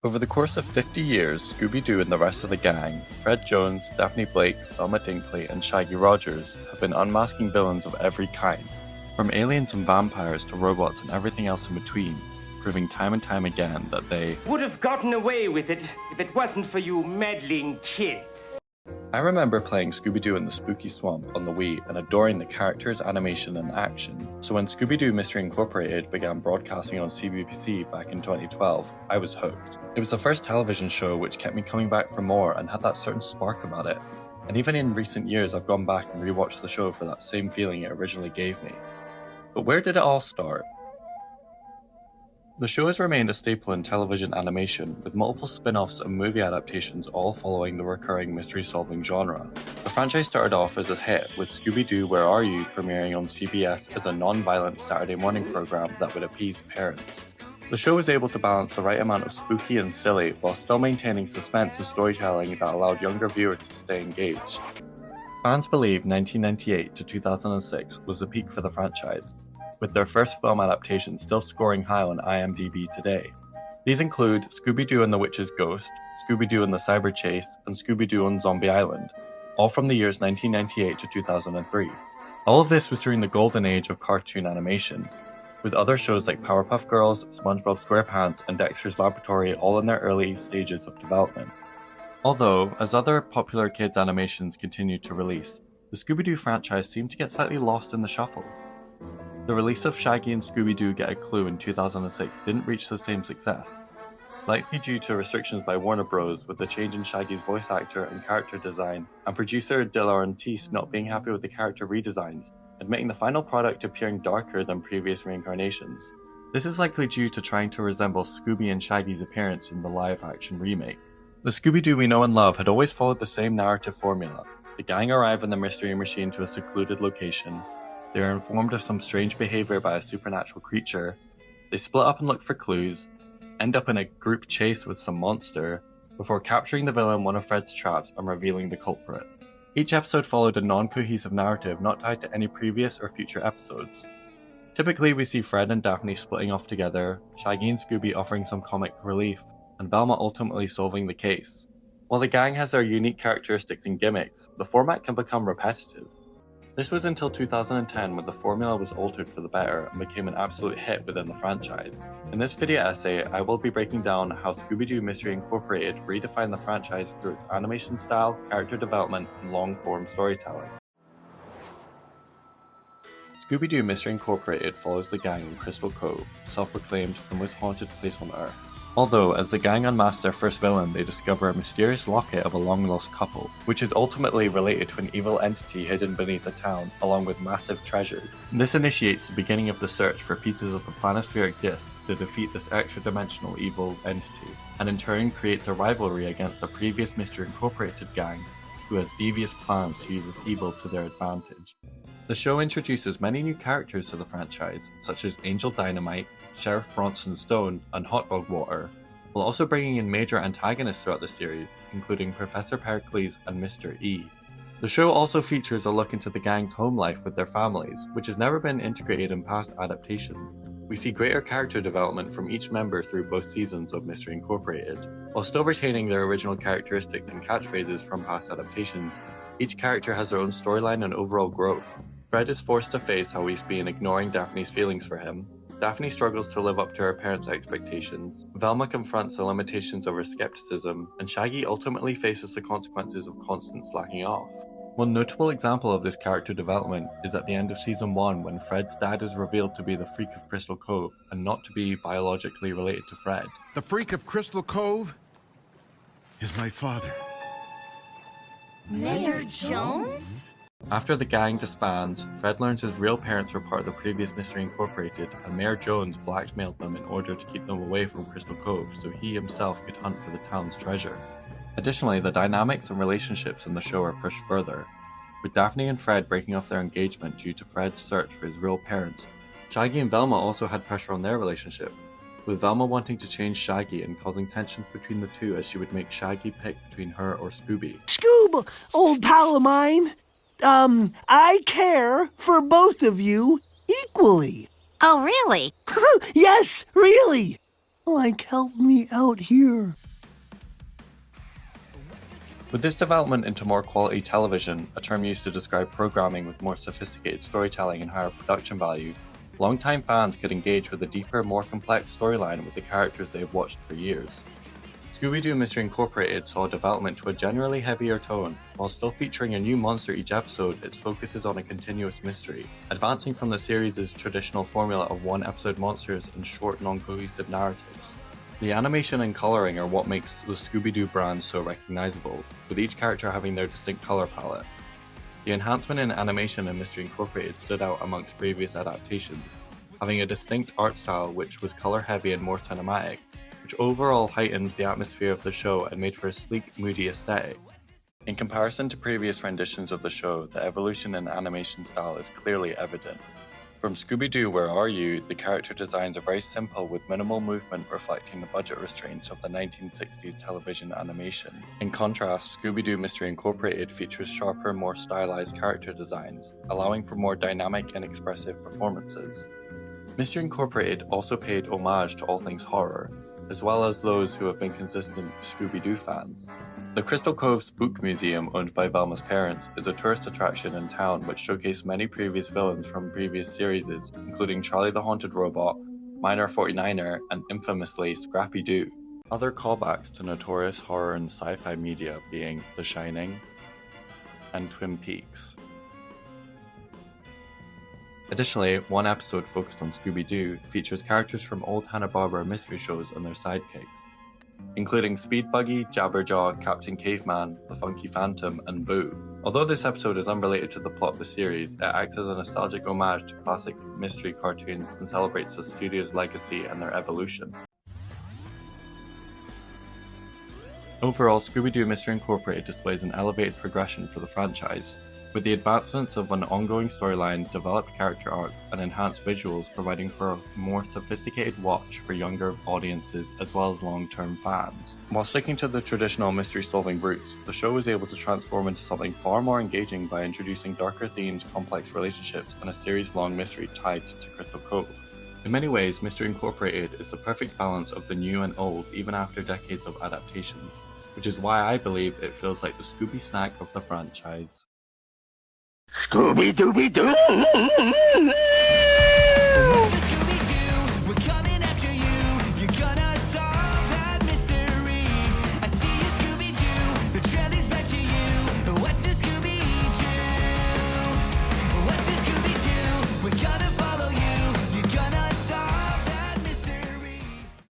Over the course of 50 years, Scooby-Doo and the rest of the gang, Fred Jones, Daphne Blake, Velma Dinkley, and Shaggy Rogers, have been unmasking villains of every kind, from aliens and vampires to robots and everything else in between, proving time and time again that they would have gotten away with it if it wasn't for you meddling kids. I remember playing Scooby-Doo in the Spooky Swamp on the Wii and adoring the characters, animation, and action, so when Scooby-Doo Mystery Incorporated began broadcasting on CBBC back in 2012, I was hooked. It was the first television show which kept me coming back for more and had that certain spark about it, and even in recent years I've gone back and rewatched the show for that same feeling it originally gave me. But where did it all start? The show has remained a staple in television animation, with multiple spin-offs and movie adaptations all following the recurring mystery-solving genre. The franchise started off as a hit, with Scooby-Doo Where Are You premiering on CBS as a non-violent Saturday morning program that would appease parents. The show was able to balance the right amount of spooky and silly, while still maintaining suspense and storytelling that allowed younger viewers to stay engaged. Fans believe 1998 to 2006 was the peak for the franchise, with their first film adaptation still scoring high on IMDb today. These include Scooby-Doo and the Witch's Ghost, Scooby-Doo and the Cyber Chase, and Scooby-Doo on Zombie Island, all from the years 1998 to 2003. All of this was during the golden age of cartoon animation, with other shows like Powerpuff Girls, SpongeBob SquarePants, and Dexter's Laboratory all in their early stages of development. Although, as other popular kids' animations continued to release, the Scooby-Doo franchise seemed to get slightly lost in the shuffle. The release of Shaggy and Scooby-Doo Get a Clue in 2006 didn't reach the same success, likely due to restrictions by Warner Bros. With the change in Shaggy's voice actor and character design, and producer De Laurentiis not being happy with the character redesigns, admitting the final product appearing darker than previous reincarnations. This is likely due to trying to resemble Scooby and Shaggy's appearance in the live-action remake. The Scooby-Doo we know and love had always followed the same narrative formula. The gang arrive in the Mystery Machine to a secluded location. They are informed of some strange behavior by a supernatural creature. They split up and look for clues, end up in a group chase with some monster, before capturing the villain in one of Fred's traps and revealing the culprit. Each episode followed a non-cohesive narrative not tied to any previous or future episodes. Typically, we see Fred and Daphne splitting off together, Shaggy and Scooby offering some comic relief, and Velma ultimately solving the case. While the gang has their unique characteristics and gimmicks, the format can become repetitive. This was until 2010 when the formula was altered for the better and became an absolute hit within the franchise. In this video essay, I will be breaking down how Scooby-Doo Mystery Incorporated redefined the franchise through its animation style, character development, and long-form storytelling. Scooby-Doo Mystery Incorporated follows the gang in Crystal Cove, self-proclaimed the most haunted place on Earth. Although, as the gang unmask their first villain, they discover a mysterious locket of a long-lost couple, which is ultimately related to an evil entity hidden beneath the town, along with massive treasures. This initiates the beginning of the search for pieces of the planispheric disk to defeat this extra-dimensional evil entity, and in turn creates a rivalry against a previous Mystery Incorporated gang, who has devious plans to use this evil to their advantage. The show introduces many new characters to the franchise, such as Angel Dynamite, Sheriff Bronson Stone, and Hot Dog Water, while also bringing in major antagonists throughout the series, including Professor Pericles and Mr. E. The show also features a look into the gang's home life with their families, which has never been integrated in past adaptations. We see greater character development from each member through both seasons of Mystery Incorporated. While still retaining their original characteristics and catchphrases from past adaptations, each character has their own storyline and overall growth. Fred is forced to face how he's been ignoring Daphne's feelings for him. Daphne struggles to live up to her parents' expectations. Velma confronts the limitations of her skepticism, and Shaggy ultimately faces the consequences of constant slacking off. One notable example of this character development is at the end of Season 1 when Fred's dad is revealed to be the Freak of Crystal Cove and not to be biologically related to Fred. The Freak of Crystal Cove is my father. Mayor Jones? After the gang disbands, Fred learns his real parents were part of the previous Mystery Incorporated, and Mayor Jones blackmailed them in order to keep them away from Crystal Cove so he himself could hunt for the town's treasure. Additionally, the dynamics and relationships in the show are pushed further, with Daphne and Fred breaking off their engagement due to Fred's search for his real parents. Shaggy and Velma also had pressure on their relationship, with Velma wanting to change Shaggy and causing tensions between the two as she would make Shaggy pick between her or Scooby. Scoob, old pal of mine! I care for both of you equally. Oh, really? Yes, really. Like, help me out here. With this development into more quality television, a term used to describe programming with more sophisticated storytelling and higher production value, longtime fans could engage with a deeper, more complex storyline with the characters they have watched for years. Scooby-Doo Mystery Incorporated saw development to a generally heavier tone. While still featuring a new monster each episode, its focus is on a continuous mystery, advancing from the series' traditional formula of one-episode monsters and short, non-cohesive narratives. The animation and colouring are what makes the Scooby-Doo brand so recognisable, with each character having their distinct colour palette. The enhancement in animation in Mystery Incorporated stood out amongst previous adaptations, having a distinct art style which was colour-heavy and more cinematic, which overall heightened the atmosphere of the show and made for a sleek, moody aesthetic. In comparison to previous renditions of the show, the evolution in animation style is clearly evident. From Scooby-Doo Where Are You?, the character designs are very simple with minimal movement reflecting the budget restraints of the 1960s television animation. In contrast, Scooby-Doo Mystery Incorporated features sharper, more stylized character designs, allowing for more dynamic and expressive performances. Mystery Incorporated also paid homage to all things horror, as well as those who have been consistent Scooby-Doo fans. The Crystal Cove Spook Museum, owned by Velma's parents, is a tourist attraction in town which showcased many previous villains from previous series, including Charlie the Haunted Robot, Miner 49er, and infamously Scrappy-Doo. Other callbacks to notorious horror and sci-fi media being The Shining and Twin Peaks. Additionally, one episode focused on Scooby-Doo features characters from old Hanna-Barbera mystery shows and their sidekicks, including Speed Buggy, Jabberjaw, Captain Caveman, The Funky Phantom, and Boo. Although this episode is unrelated to the plot of the series, it acts as a nostalgic homage to classic mystery cartoons and celebrates the studio's legacy and their evolution. Overall, Scooby-Doo Mystery Incorporated displays an elevated progression for the franchise, with the advancements of an ongoing storyline, developed character arcs, and enhanced visuals providing for a more sophisticated watch for younger audiences as well as long-term fans. While sticking to the traditional mystery-solving roots, the show was able to transform into something far more engaging by introducing darker themes, complex relationships, and a series-long mystery tied to Crystal Cove. In many ways, Mystery Incorporated is the perfect balance of the new and old even after decades of adaptations, which is why I believe it feels like the Scooby snack of the franchise. Scooby-Dooby-Doo!